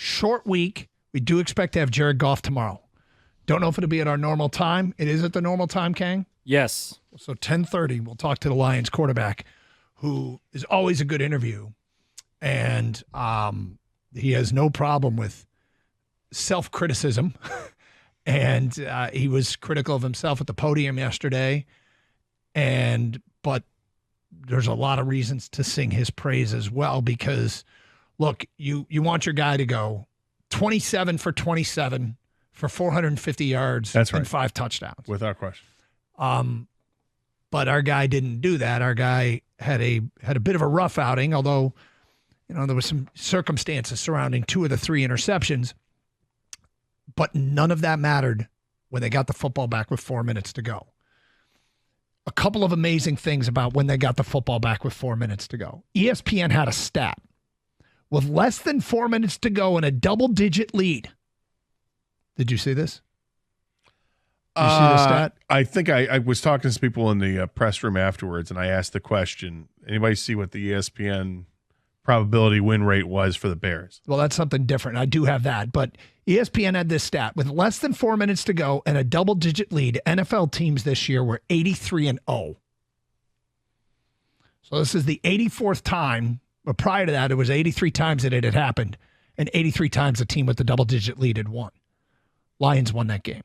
short week. We do expect to have Jared Goff tomorrow. Don't know if it'll be at our normal time. It is at the normal time, Kang? Yes. So 10:30, we'll talk to the Lions quarterback, who is always a good interview. And he has no problem with self-criticism. And he was critical of himself at the podium yesterday. But there's a lot of reasons to sing his praise as well, because, look, you want your guy to go 27 for 27 for 450 yards and 5 touchdowns. Without question. But our guy didn't do that. Our guy had a bit of a rough outing, although, there was some circumstances surrounding 2 of the 3 interceptions. But none of that mattered when they got the football back with 4 minutes to go. A couple of amazing things about when they got the football back with 4 minutes to go. ESPN had a stat. With less than 4 minutes to go and a double-digit lead. Did you see this? Did you see the stat? I think I was talking to some people in the press room afterwards, and I asked the question, anybody see what the ESPN probability win rate was for the Bears? Well, that's something different. I do have that. But ESPN had this stat. With less than 4 minutes to go and a double-digit lead, NFL teams this year were 83-0. So this is the 84th time. But prior to that, it was 83 times that it had happened, and 83 times a team with the double-digit lead had won. Lions won that game.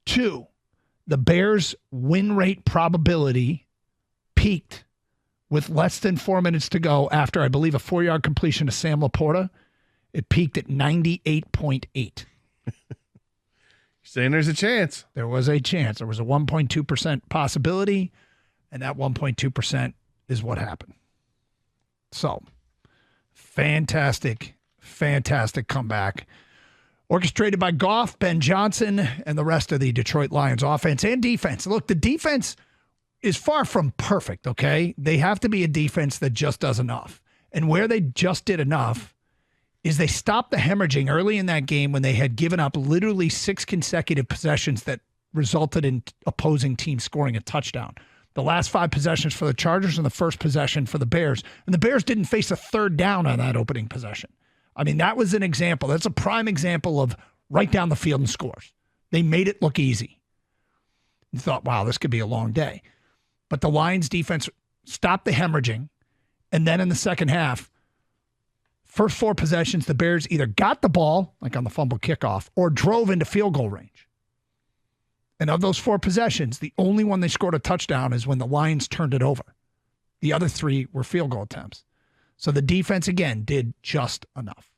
2, the Bears' win rate probability peaked with less than 4 minutes to go after, I believe, a 4-yard completion to Sam Laporta. It peaked at 98.8. Saying there's a chance. There was a chance. There was a 1.2% possibility, and that 1.2% is what happened. So, fantastic comeback. Orchestrated by Goff, Ben Johnson, and the rest of the Detroit Lions offense and defense. Look, the defense is far from perfect, okay? They have to be a defense that just does enough. And where they just did enough is they stopped the hemorrhaging early in that game when they had given up literally 6 consecutive possessions that resulted in opposing teams scoring a touchdown. The last 5 possessions for the Chargers and the first possession for the Bears. And the Bears didn't face a third down on that opening possession. I mean, that was an example. That's a prime example of right down the field and scores. They made it look easy. You thought, wow, this could be a long day. But the Lions defense stopped the hemorrhaging. And then in the second half, first 4 possessions, the Bears either got the ball, like on the fumble kickoff, or drove into field goal range. And of those 4 possessions, the only one they scored a touchdown is when the Lions turned it over. The other 3 were field goal attempts. So the defense, again, did just enough.